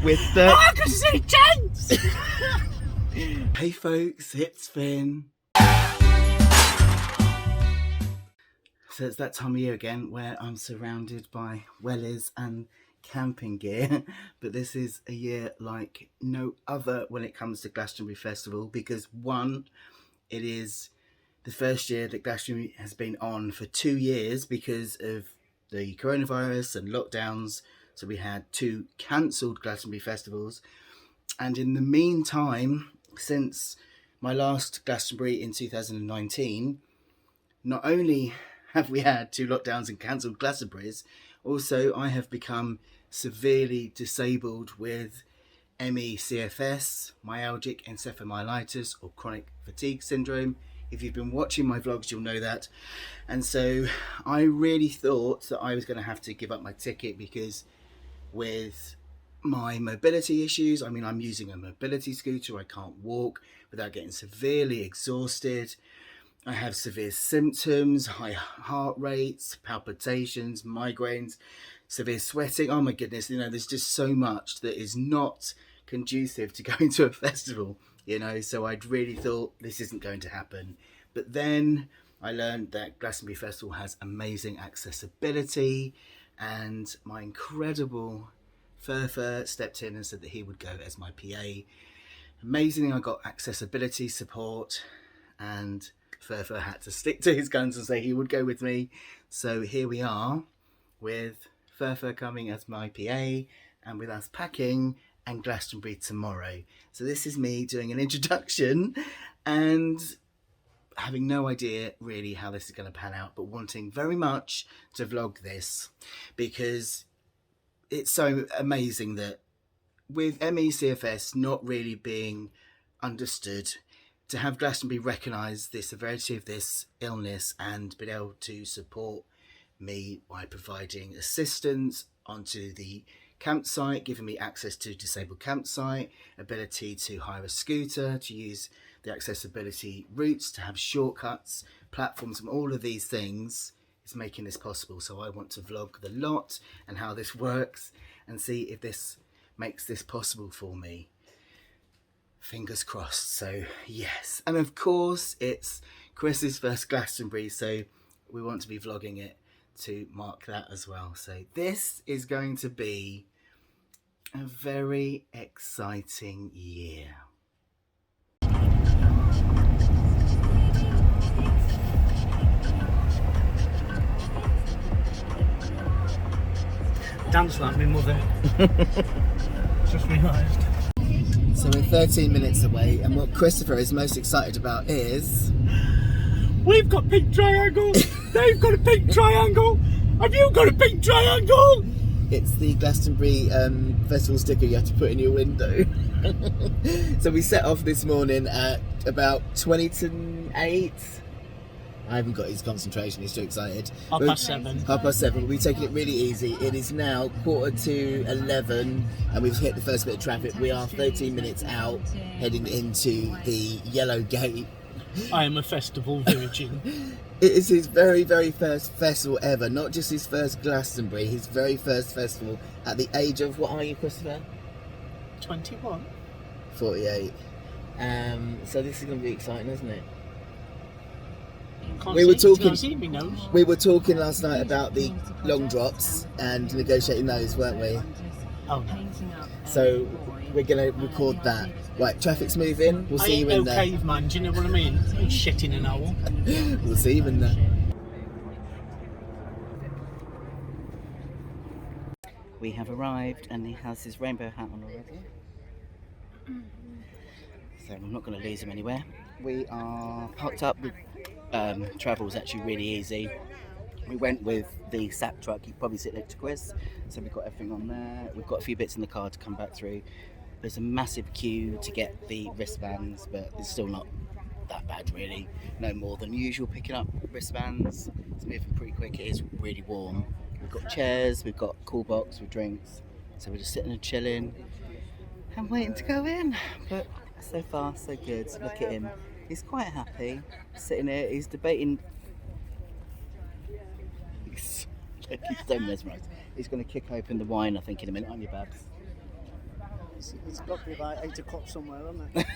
with the... I can see tents! Hey folks, it's Finn. So it's that time of year again where I'm surrounded by wellies and camping gear, but this is a year like no other when it comes to Glastonbury Festival, because one, it is the first year that Glastonbury has been on for 2 years because of the coronavirus and lockdowns. So we had 2 cancelled Glastonbury festivals, and in the meantime, since my last Glastonbury in 2019, not only have we had 2 lockdowns and cancelled Glastonburys, also I have become severely disabled with ME/CFS, myalgic encephalomyelitis, or chronic fatigue syndrome. If you've been watching my vlogs, you'll know that. And so I really thought that I was going to have to give up my ticket, because with my mobility issues, I mean, I'm using a mobility scooter, I can't walk without getting severely exhausted. I have severe symptoms, high heart rates, palpitations, migraines, severe sweating. Oh my goodness, there's just so much that is not conducive to going to a festival, so I'd really thought this isn't going to happen. But then I learned that Glastonbury Festival has amazing accessibility, and my incredible Furfur stepped in and said that he would go as my PA. Amazingly, I got accessibility support, and Furfur had to stick to his guns and say he would go with me. So here we are with Furfur coming as my PA, and with us packing and Glastonbury tomorrow. So this is me doing an introduction and having no idea really how this is going to pan out, but wanting very much to vlog this, because it's so amazing that with ME/CFS not really being understood, to have Glastonbury recognise the severity of this illness and been able to support me by providing assistance onto the campsite, giving me access to disabled campsite, ability to hire a scooter, to use the accessibility routes, to have shortcuts, platforms, and all of these things is making this possible. So I want to vlog the lot and how this works and see if this makes this possible for me. Fingers crossed. So yes, and of course it's Chris's first Glastonbury, so we want to be vlogging it to mark that as well. So this is going to be a very exciting year. Dance like my mother. Just realised. So we're 13 minutes away, and what Christopher is most excited about is... We've got pink triangles! They've got a pink triangle! Have you got a pink triangle? It's the Glastonbury festival sticker you have to put in your window. So we set off this morning at about 20 to 8. I haven't got his concentration, he's too excited. 7:30. 7:30, we've taken it really easy. It is now 11:15 and we've hit the first bit of traffic. We are 13 minutes out, heading into the Yellow Gate. I am a festival virgin. It is his very, very first festival ever, not just his first Glastonbury, his very first festival at the age of, what are you, Christopher? 21. 48. So this is going to be exciting, isn't it? We were talking last night about the long drops and negotiating those, weren't we? Oh no. So we're going to record that. Right, traffic's moving. We'll see you in there. Caveman, do you know what I mean? I'm shit in an hole. We'll see you in there. We have arrived, and he has his rainbow hat on already. So I'm not going to lose him anywhere. We are parked up. Travel's actually really easy. We went with the SAP truck. You can probably sit next to Chris. So we've got everything on there. We've got a few bits in the car to come back through. There's a massive queue to get the wristbands, but it's still not that bad really. No more than usual picking up wristbands. It's moving pretty quick. It is really warm. We've got chairs, we've got a cool box with drinks. So we're just sitting and chilling and waiting to go in. But so far so good. Look at him. He's quite happy sitting here. He's debating. He's so mesmerised. He's going to kick open the wine, I think, in a minute, aren't you, Babs? It's got to be like 8 o'clock somewhere, hasn't it?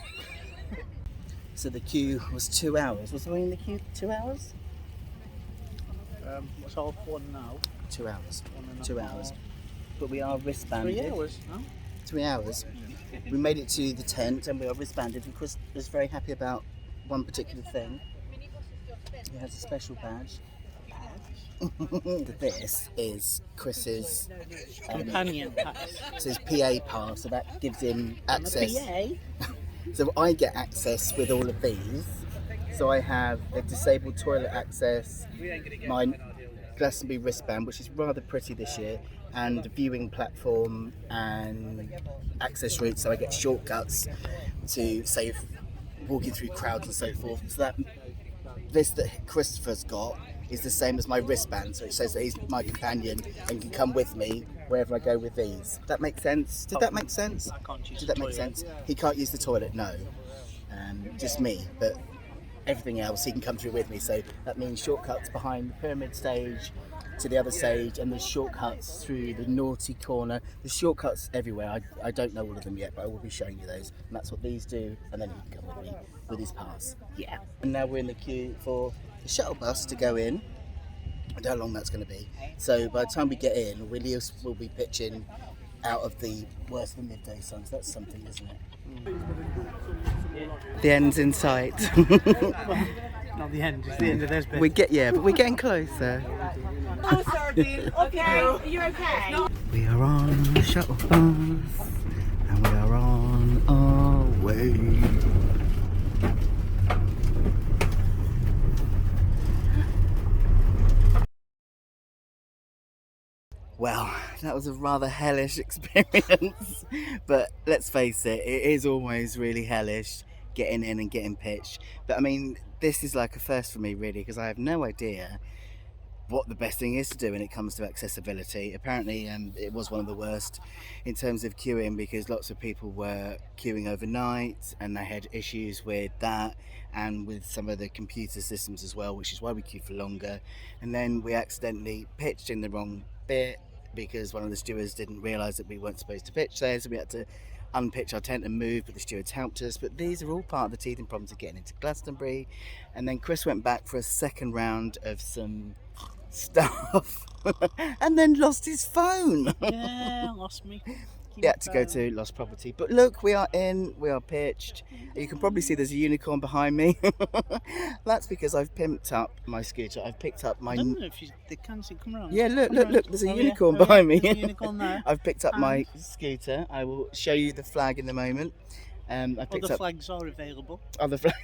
So the queue was 2 hours. Was we in the queue 2 hours? What's half one now? 2 hours. 1.5 2 hours. But we are wristbanded. 3 hours, no? 3 hours. We made it to the tent and we are wristbanded, and Chris was very happy about one particular thing. He has a special badge. This is Chris's Companion pass. so his PA pass, so that gives him access. PA? So I get access with all of these. So I have a disabled toilet access, my Glastonbury wristband, which is rather pretty this year, and viewing platform and access routes, so I get shortcuts to save walking through crowds and so forth. So that this that Christopher's got is the same as my wristband, so it says that he's my companion and can come with me wherever I go with these. That makes sense? Did that make sense? I can't use Did the that make toilet. sense? He can't use the toilet, no. Just me, but everything else he can come through with me. So that means shortcuts behind the pyramid stage to the other stage, and there's shortcuts through the naughty corner. There's shortcuts everywhere. I don't know all of them yet, but I will be showing you those. And that's what these do, and then he can come with me with his pass. Yeah. And now we're in the queue for the shuttle bus to go in. I don't know how long that's going to be. So by the time we get in, Williams will be pitching out of the worse than midday sun. So that's something, isn't it? The end's in sight. Not the end, it's the end of this bit. But we're getting closer. Oh, sardine. Okay, are you okay? We are on the shuttle bus and we are on our way. Well, that was a rather hellish experience, but let's face it, it is always really hellish getting in and getting pitched. But I mean, this is like a first for me really, because I have no idea what the best thing is to do when it comes to accessibility. Apparently it was one of the worst in terms of queuing, because lots of people were queuing overnight and they had issues with that and with some of the computer systems as well, which is why we queued for longer. And then we accidentally pitched in the wrong bit because one of the stewards didn't realise that we weren't supposed to pitch there, so we had to unpitch our tent and move, but the stewards helped us. But these are all part of the teething problems of getting into Glastonbury. And then Chris went back for a second round of some stuff and then lost his phone. Yeah, lost me. He had to go to lost property. But look, we are in, we are pitched. You can probably see there's a unicorn behind me. That's because I've pimped up my scooter. I've picked up my... I don't know if they can see. Come around. Yeah, look, there's a Oh, unicorn yeah. behind me. There's a unicorn there. I've picked up my scooter. I will show you the flag in a moment. I picked Other up flags are available. other flags.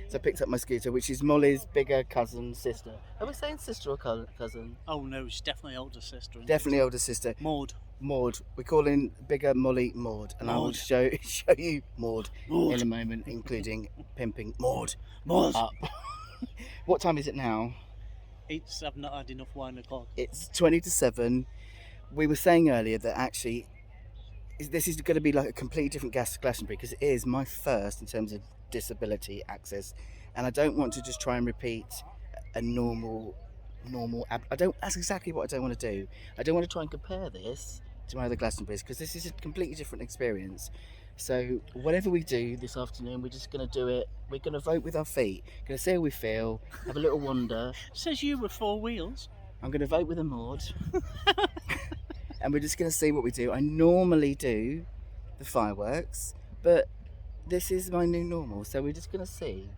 So I picked up my scooter, which is Molly's bigger cousin, sister. Are we saying sister or cousin? Oh no, it's definitely older sister. isn't it? Definitely older sister. Maud. We're calling bigger Molly Maud, and I will Maud. show you Maud in a moment, including pimping Maud up. What time is it now? I've not had enough wine o'clock. It's 20 to 7. We were saying earlier that actually this is going to be like a completely different Glastonbury, because it is my first in terms of disability access, and I don't want to just try and repeat a normal that's exactly what I don't want to do. I don't want to try and compare this to my other Glastonburys, because this is a completely different experience. So whatever we do this afternoon, we're just going to do it. We're going to vote with our feet, going to see how we feel, have a little wander. Says you with 4 wheels. I'm going to vote with a Maud. And we're just going to see what we do. I normally do the fireworks, but this is my new normal, so we're just going to see.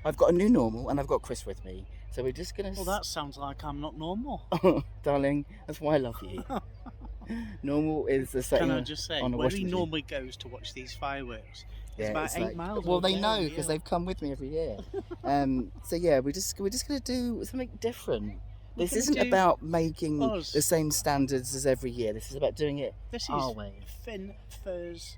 I've got a new normal and I've got Chris with me, so we're just going to... Well, that sounds like I'm not normal. Oh, darling, that's why I love you. Normal is the same. Can I just say, on a where washing he machine. normally goes to watch these fireworks, it's Yeah, about it's 8 like- miles. Well, they away. know because they've come with me every year. So yeah, we're just going to do something different. This gonna isn't do about making us. the same standards as every year. This is about doing it This is our way. FinnThe's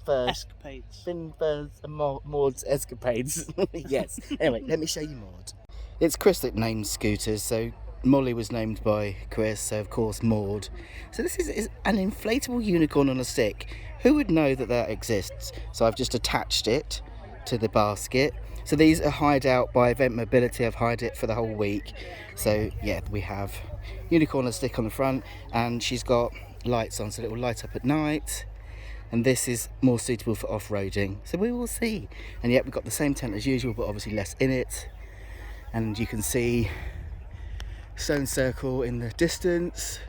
First, escapades. FinnThe's and Maud's escapades. Yes. Anyway, let me show you Maud. It's Chris that named scooters, so Molly was named by Chris, so of course Maud. So this is an inflatable unicorn on a stick. Who would know that that exists? So I've just attached it to the basket. So these are hired out by Event Mobility. I've hired it for the whole week. So yeah, we have unicorn on a stick on the front, and she's got lights on, so it will light up at night. and this is more suitable for off-roading, so we will see. And yet we've got the same tent as usual, but obviously less in it, and you can see Stone Circle in the distance,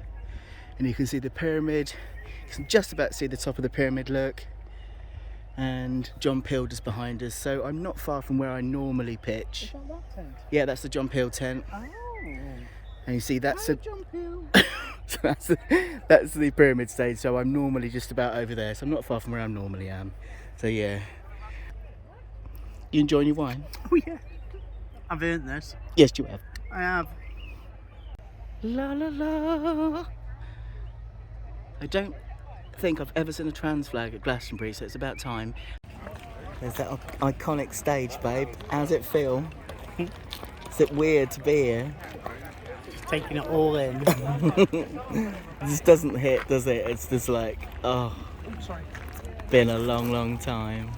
and you can see the pyramid. You can just about see the top of the pyramid, look, and John Peel just behind us, so I'm not far from where I normally pitch. Is that that tent? Yeah, that's the John Peel tent. Oh. And you see that's Hi, the John Peel. so that's the pyramid stage, so I'm normally just about over there, so I'm not far from where I normally am. So yeah. You enjoying your wine? Oh yeah. I've earned this. Yes, you have. I have. La la la. I don't think I've ever seen a trans flag at Glastonbury, so it's about time. There's that iconic stage, babe. How's it feel? Is it weird to be here? Just taking it all in. This doesn't hit, does it? It's just like, oh, Sorry. been a long, long time.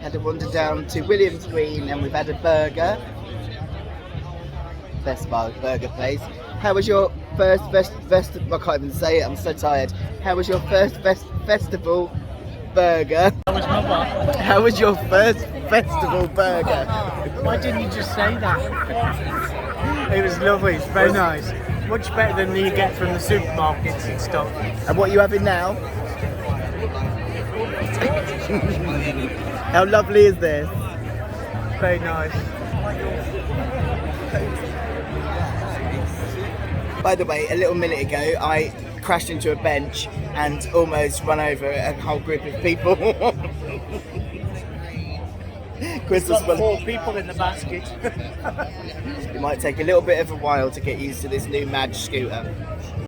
Had a wander down to Williams Green and we've had a burger. Best burger place. How was your first I can't even say it, I'm so tired. How was your first festival burger? How was your first festival burger? Why didn't you just say that? It was lovely, it's very nice. Much better than you get from the supermarkets and stuff. And what are you having now? How lovely is this? Very nice. By the way, a little minute ago I crashed into a bench and almost run over a whole group of people. Chris was Got 4 people in the basket. It might take a little bit of a while to get used to this new Madge scooter.